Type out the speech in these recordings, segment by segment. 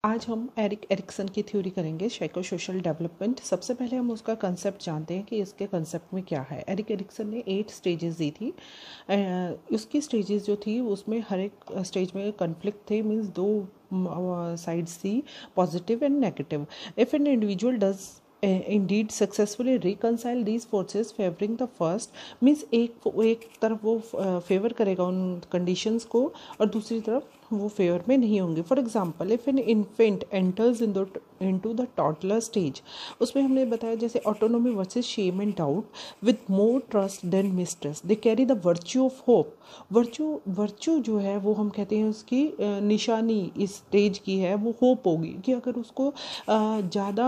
आज हम Erik Erikson की थ्योरी करेंगे साइको सोशल डेवलपमेंट। सबसे पहले हम उसका कंसेप्ट जानते हैं कि इसके कंसेप्ट में क्या है। एरिक एरिक्सन ने 8 स्टेजेस दी थी। उसकी स्टेजेस जो थी उसमें हर एक स्टेज में कन्फ्लिक्ट थे, मीन्स दो साइड्स थी, positive and negative. If an individual does indeed successfully reconcile these forces favoring the first, means एक तरफ वो फेवर करेगा उन कंडीशंस को और दूसरी तरफ वो फेवर में नहीं होंगे। For example, if an infant enters into the toddler stage, उसमें हमने बताया जैसे autonomy versus shame and doubt with more trust than mistrust, they carry the virtue of hope. Virtue जो है वो हम कहते हैं उसकी निशानी इस स्टेज की है वो होप होगी कि अगर उसको ज़्यादा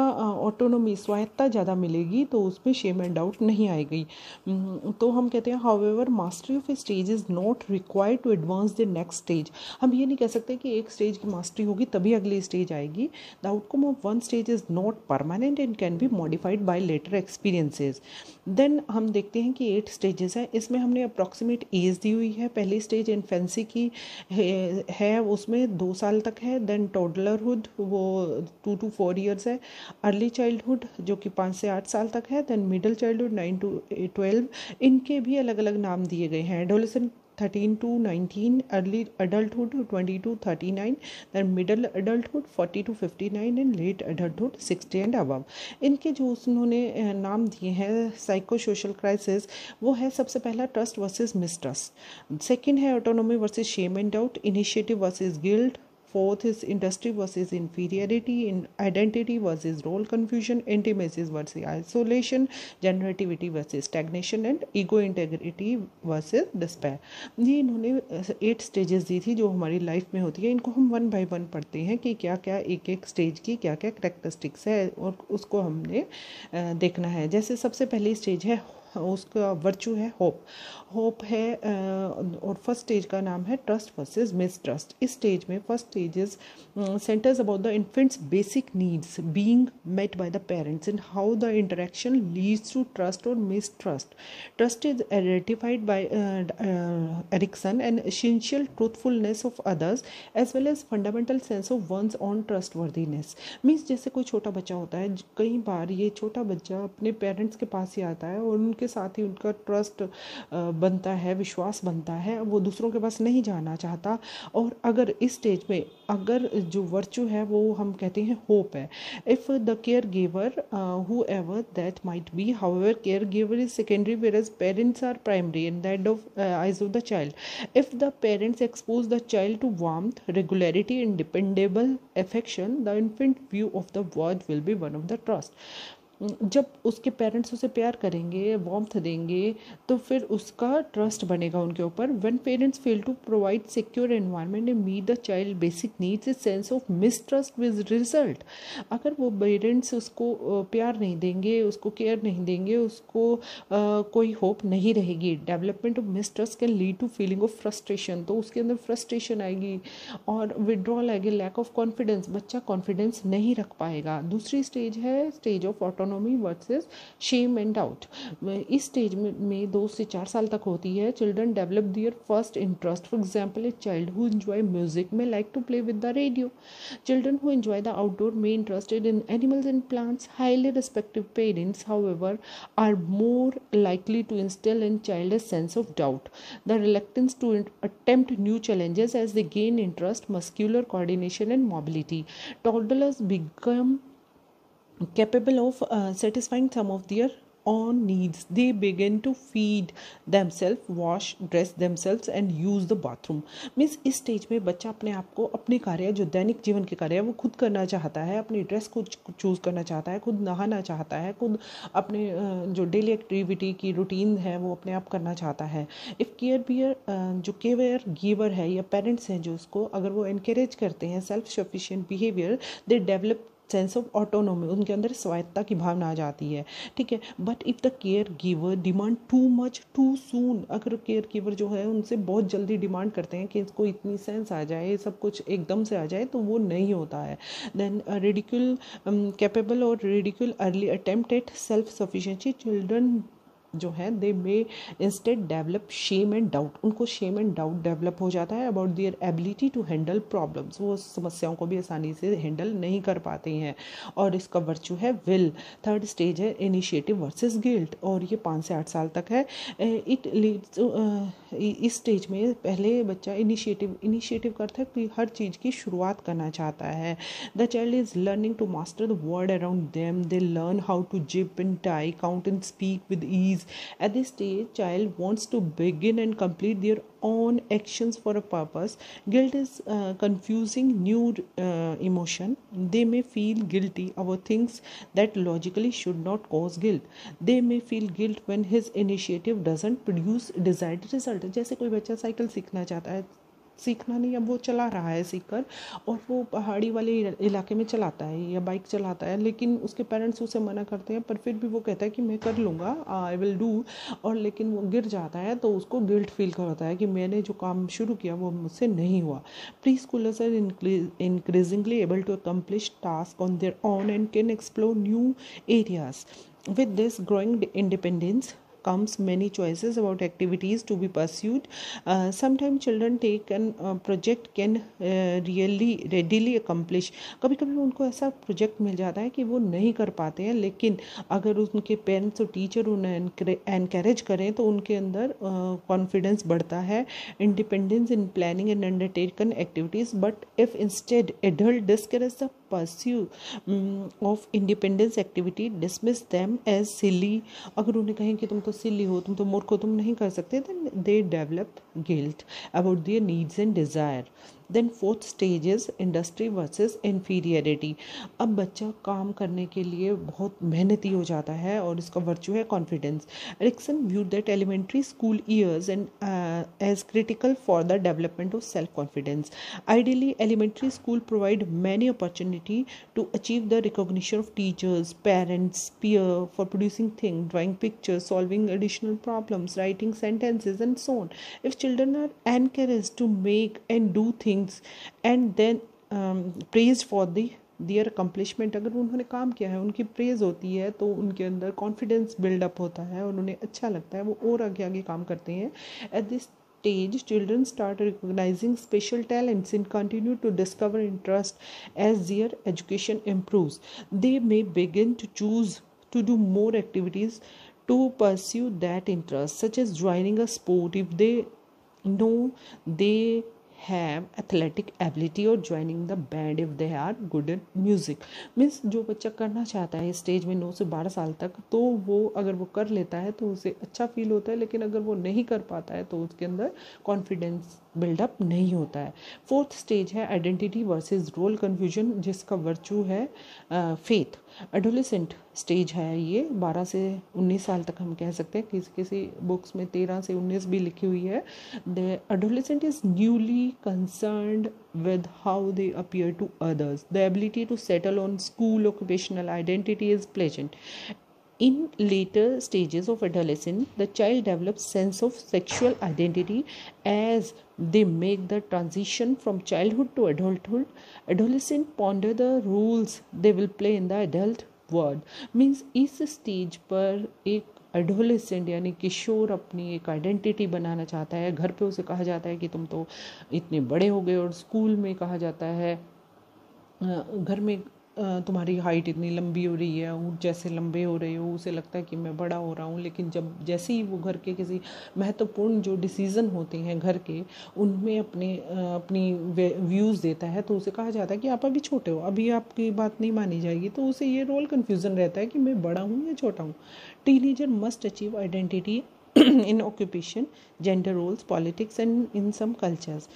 ऑटोनॉमी स्वायत्ता ज़्यादा मिलेगी तो उसमें शेम एंड डाउट नहीं आएगी। तो हम कहते हैं however mastery of a stage is not required to advance the next stage. हम ये नहीं कह सकते कि एक स्टेज की मास्टरी होगी तभी अगली स्टेज आएगी। The outcome of one stage is not permanent and can be modified by later experiences. Then हम देखते हैं कि 8 स्टेजेस हैं। इसमें हमने अप्रॉक्सीमेट एज दी हुई है। पहली स्टेज इन्फेंसी की है उसमें 2 साल तक है। देन टोडलरहुड वो 2 to 4 ईयर्स है। अर्ली चाइल्डहुड जो कि 5 से 8 साल तक है। देन मिडिल चाइल्डहुड 9 to 12, इनके भी अलग अलग नाम दिए गए हैं। Adolescent 13 to 19, early adulthood 20 to 39, then middle adulthood 40 to 59 and let adulthood 60 and above. इनके जो उन्होंने नाम दिए हैं साइको सोशल क्राइसिस, वो है सबसे पहला ट्रस्ट वर्सेस मिसट्रस्ट, सेकंड है autonomy versus shame and doubt, initiative versus guilt, fourth is industry versus inferiority, in identity versus role confusion, intimacy versus isolation, generativity versus stagnation and ego integrity versus despair। ये इन्होंने 8 stages दी थी जो हमारी life में होती है। इनको हम 1 by 1 पढ़ते हैं कि क्या क्या एक एक स्टेज की क्या क्या करेक्टरिस्टिक्स है और उसको हमने देखना है। जैसे सबसे पहली स्टेज है उसका वर्चू है होप है और फर्स्ट स्टेज का नाम है ट्रस्ट वर्सेस मिसट्रस्ट। इस स्टेज में first stages centres about the infants basic needs being met by the parents and how the interaction leads to trust or mistrust. Trust is identified by Erikson an essential truthfulness of others as well as fundamental sense of ones on trustworthiness. Means जैसे कोई छोटा बच्चा होता है, कई बार ये छोटा बच्चा अपने पेरेंट्स के पास ही आता है और उनके साथ ही उनका ट्रस्ट बनता है, विश्वास बनता है, वो दूसरों के पास नहीं जाना चाहता। और अगर इस स्टेज में अगर जो वर्चू है वो हम कहते हैं होप है। If the care giver who ever that might be, however care giver is secondary whereas parents are primary in that of eyes of the child. If the parents expose the child to warmth, regularity and dependable affection, the infant view of the world will be one of the trust. जब उसके parents उसे प्यार करेंगे, warmth देंगे, तो फिर उसका trust बनेगा उनके ऊपर। When parents fail to provide secure environment and meet the child basic needs, is sense of mistrust with result. अगर वो पेरेंट्स उसको प्यार नहीं देंगे, उसको केयर नहीं देंगे, उसको कोई होप नहीं रहेगी। Development of mistrust can lead to feeling of frustration, तो उसके अंदर फ्रस्ट्रेशन आएगी और विड्रॉल आएगी, लैक ऑफ कॉन्फिडेंस, बच्चा कॉन्फिडेंस नहीं रख पाएगा। दूसरी स्टेज है stage of autonomy versus shame and doubt. इस स्टेज में 2 से 4 साल तक होती है। Children develop their first interest. For example, a child who enjoy music may like to play with the radio. Children who enjoy the outdoor में interested in animals and plants. Highly respective parents, however, are more likely to instill in child a sense of doubt, the reluctance to attempt new challenges as they gain interest, muscular coordination and mobility. Toddlers become capable of satisfying some of their own needs. They begin to feed themselves, wash, dress themselves and use the bathroom. Means इस stage में बच्चा अपने आप को अपने कार्य जो दैनिक जीवन के कार्य है वो खुद करना चाहता है, अपनी ड्रेस खुद चूज़ करना चाहता है, खुद नहाना चाहता है, खुद अपने जो डेली एक्टिविटी की रूटीन है वो अपने आप करना चाहता है। इफ़ जो केयर गिवर है या पेरेंट्स हैं जो उसको अगर वो इनकरेज करते हैं self sufficient behaviour, they develop sense of autonomy, उनके अंदर स्वायत्ता की भावना आ जाती है। ठीक है, but if the care giver demand too much too soon, अगर केयर गिवर जो है उनसे बहुत जल्दी डिमांड करते हैं कि इसको इतनी सेंस आ जाए, सब कुछ एकदम से आ जाए, तो वो नहीं होता है। Then ridicule capable or ridicule early attempt at self sufficiency. Children जो है they may instead develop shame and doubt, उनको शेम एंड डाउट डेवलप हो जाता है about their ability to handle problems, वो समस्याओं को भी आसानी से हैंडल नहीं कर पाते हैं। और इसका वर्चू है विल। थर्ड स्टेज है इनिशिएटिव वर्सेस गिल्ट, और ये 5 से 8 साल तक है। इट लीड्स, इस स्टेज में पहले बच्चा इनिशिएटिव करता है कि हर चीज़ की शुरुआत करना चाहता है। The child is learning to master the world around them, they learn how to zip and tie, count and speak with ease. At this stage, child wants to begin and complete their own actions for a purpose. Guilt is confusing new emotion. They may feel guilty about things that logically should not cause guilt. They may feel guilt when his initiative doesn't produce desired result. जैसे कोई बच्चा cycle सीखना चाहता है, सीखना नहीं, अब वो चला रहा है सीखकर, और वो पहाड़ी वाले इलाके में चलाता है या बाइक चलाता है, लेकिन उसके पेरेंट्स उसे मना करते हैं, पर फिर भी वो कहता है कि मैं कर लूँगा, आई विल डू, और लेकिन वो गिर जाता है तो उसको गिल्ट फील होता है कि मैंने जो काम शुरू किया वो मुझसे नहीं हुआ। Preschoolers are increasingly able to accomplish task on their own and can explore new areas. With this growing independence comes many choices about activities to be pursued. Sometimes children take an project can really readily accomplish. कभी कभी उनको ऐसा project मिल जाता है कि वो नहीं कर पाते हैं, लेकिन अगर उनके पेरेंट्स और टीचर उन्हें एनकरेज करें तो उनके अंदर कॉन्फिडेंस बढ़ता है। Independence in planning and undertaken activities, but if instead adult discourage the pursue of independence activity, dismiss them as silly. अगर उन्हें कहें कि तुम तो सिली हो, तुम तो मूर्ख हो, तुम नहीं कर सकते, then they develop guilt about their needs and desire. Then fourth stage is industry versus inferiority. अब बच्चा काम करने के लिए बहुत मेहनती हो जाता है और इसका वर्चू है confidence. Erikson viewed that elementary school years and as critical for the development of self-confidence. Ideally, elementary school provide many opportunity to achieve the recognition of teachers, parents, peer for producing things, drawing pictures, solving additional problems, writing sentences, and so on. If children are encouraged to make and do things and then praised for their accomplishment, अगर उन्होंने काम किया है उनकी praise होती है तो उनके अंदर कॉन्फिडेंस बिल्डअप होता है और उन्हें अच्छा लगता है, वो और आगे आगे काम करते हैं। At this stage, children start recognizing special talents and continue to discover interest as their education improves. They may begin to choose to do more activities to pursue that interest, such as joining a sport if they know they have athletic ability or joining the band if they are good at music. Means जो बच्चा करना चाहता है stage में 9 से 12 साल तक, तो वो अगर वो कर लेता है तो उसे अच्छा फील होता है, लेकिन अगर वो नहीं कर पाता है तो उसके अंदर कॉन्फिडेंस बिल्डअप नहीं होता है। फोर्थ स्टेज है आइडेंटिटी वर्सेस रोल कन्फ्यूजन, जिसका वर्चू है फेथ। एडोलेसेंट स्टेज है ये, 12 से 19 साल तक हम कह सकते हैं, किसी किसी बुक्स में 13 से 19 भी लिखी हुई है। The adolescent is newly concerned with how they appear to others. The ability to settle on school occupational identity is pleasant. In later stages of adolescence, the child develops sense of sexual identity as they make the transition from childhood to adulthood. Adolescents ponder the roles they will play in the adult world. Means इस stage पर एक adolescent यानी किशोर अपनी एक identity बनाना चाहता है। घर पे उसे कहा जाता है कि तुम तो इतने बड़े हो गए, और स्कूल में कहा जाता है, घर में तुम्हारी हाइट इतनी लंबी हो रही है, ऊँट जैसे लंबे हो रहे हो, उसे लगता है कि मैं बड़ा हो रहा हूँ। लेकिन जब जैसे ही वो घर के किसी महत्वपूर्ण जो डिसीज़न होते हैं घर के, उनमें अपनी व्यूज़ देता है, तो उसे कहा जाता है कि आप अभी छोटे हो, अभी आपकी बात नहीं मानी जाएगी। तो उसे ये रोल कन्फ्यूज़न रहता है कि मैं बड़ा हूँ या छोटा हूँ। Teenager must achieve identity in occupation, gender roles, politics, and in some cultures.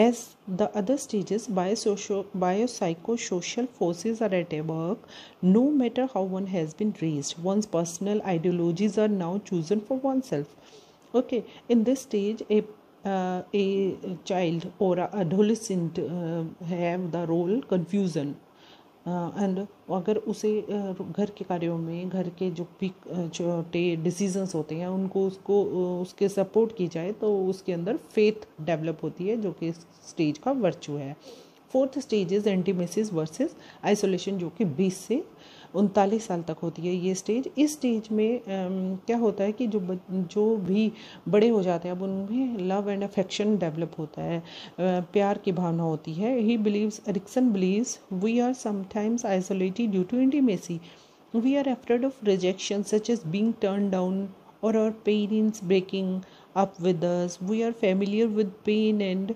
As the other stages, biopsychosocial forces are at work. No matter how one has been raised, one's personal ideologies are now chosen for oneself. Okay, in this stage, a child or adolescent have the role confusion. And अगर उसे घर के कार्यों में, घर के जो भी छोटे डिसीजंस होते हैं उनको उसके सपोर्ट की जाए तो उसके अंदर फेथ डेवलप होती है, जो कि इस स्टेज का वर्चू है। Fourth stage is intimacies versus isolation, जो कि 20 से 39 साल तक होती है ये स्टेज। इस स्टेज में क्या होता है कि जो भी बड़े हो जाते हैं अब उनमें लव एंड अफेक्शन डेवलप होता है, प्यार की भावना होती है। Erikson believes we are sometimes isolated due to intimacy, we are afraid of rejection such as being turned down or our parents breaking up with us. We are familiar with pain, and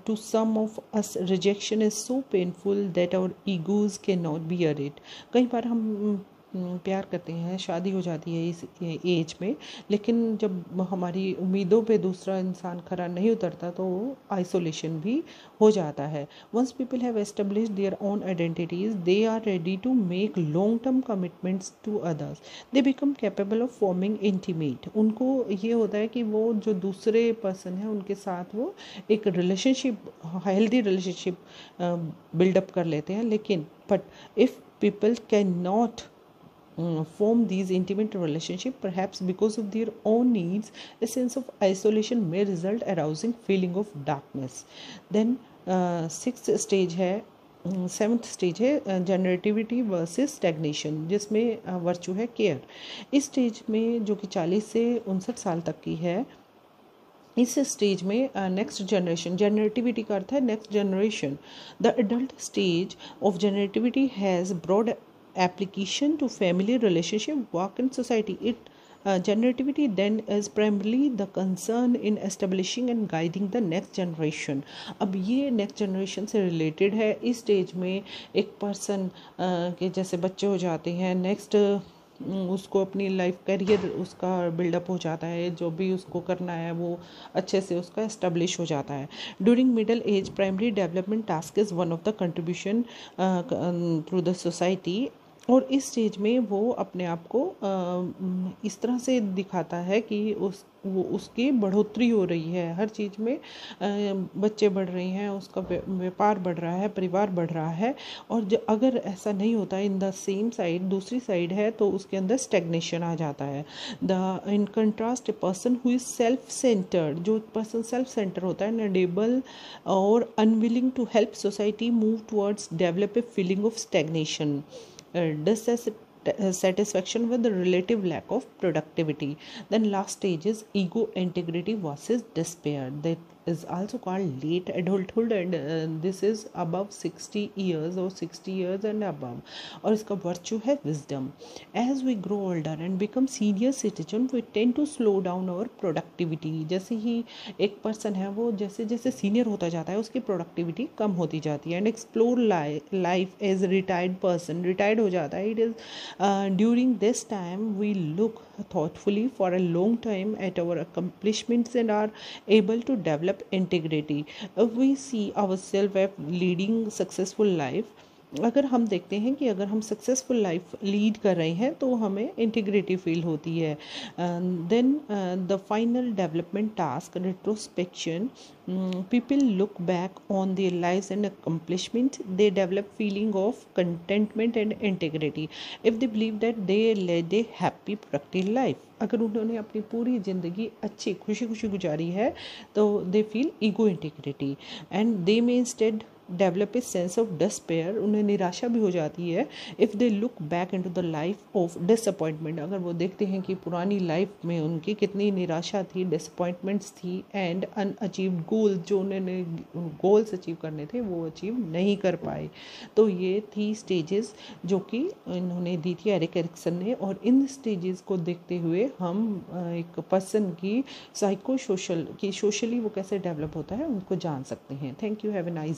to some of us rejection is so painful that our egos cannot bear it. कई बार हम प्यार करते हैं, शादी हो जाती है इस एज में, लेकिन जब हमारी उम्मीदों पे दूसरा इंसान खरा नहीं उतरता तो आइसोलेशन भी हो जाता है। Once people have established their own identities they are ready to make long term commitments to others, they become capable of forming intimate. उनको ये होता है कि वो जो दूसरे पर्सन है उनके साथ वो एक रिलेशनशिप, हेल्दी रिलेशनशिप बिल्डअप कर लेते हैं। लेकिन but if people can not form these intimate relationship, perhaps because of their own needs, a sense of isolation may result arousing feeling of darkness. Then sixth stage है, seventh stage है generativity versus stagnation, जिसमें virtue है care. इस stage में जो कि 40 से 59 साल तक की है, इस स्टेज में नेक्स्ट जनरेशन, जनरेटिविटी का अर्थ है next generation. The adult stage of generativity has broad application to family relationship, work and society. Generativity then is primarily the concern in establishing and guiding the next generation. अब ये next generation से related है। इस stage में एक person के जैसे बच्चे हो जाते हैं, नेक्स्ट उसको अपनी लाइफ करियर उसका बिल्डअप हो जाता है, जो भी उसको करना है वो अच्छे से उसका एस्टेब्लिश हो जाता है। During middle age primary development task is one of the contribution through the society. और इस स्टेज में वो अपने आप को इस तरह से दिखाता है कि उसकी बढ़ोतरी हो रही है हर चीज़ में, बच्चे बढ़ रही हैं, उसका व्यापार बढ़ रहा है, परिवार बढ़ रहा है। और अगर ऐसा नहीं होता इन द सेम साइड, दूसरी साइड है, तो उसके अंदर स्टेग्नेशन आ जाता है। In contrast a person who is self centred, जो पर्सन सेल्फ सेंटर होता है, अनएबल और unwilling to help society move towards develop a feeling of stagnation, dissatisfaction with the relative lack of productivity. Then last stage is ego integrity versus despair. That is also called late adulthood, and this is above 60 years or 60 years and above. और इसका virtue है wisdom. As we grow older and become senior citizen, we tend to slow down our productivity. जैसे ही एक person है वो जैसे जैसे senior होता जाता है उसकी productivity कम होती जाती है। And explore life as retired person, retired हो जाता है। It is during this time we look thoughtfully for a long time at our accomplishments and are able to develop integrity. If we see ourselves as leading successful life, अगर हम देखते हैं कि अगर हम सक्सेसफुल लाइफ लीड कर रहे हैं तो हमें इंटीग्रिटी फील होती है। Then the final development task retrospection, people look back on their lives and accomplishments, they develop feeling of contentment and integrity if they believe that they led a happy productive life. अगर उन्होंने अपनी पूरी ज़िंदगी अच्छी खुशी खुशी गुजारी है तो they feel ego integrity, and they may instead develop a sense of despair, उन्हें निराशा भी हो जाती है। If they look back into the life of disappointment, अगर वो देखते हैं कि पुरानी लाइफ में उनकी कितनी निराशा थी, डिसअपॉइंटमेंट्स थी, एंड अनअचीव्ड गोल, जो उन्होंने गोल्स अचीव करने थे वो अचीव नहीं कर पाए। तो ये थी स्टेजेस जो कि इन्होंने दी थी एरिक एरिक्सन ने, और इन स्टेजेस को देखते हुए हम एक पर्सन की साइको सोशल की सोशली वो कैसे डेवलप होता है उनको जान सकते हैं। Thank you, have a nice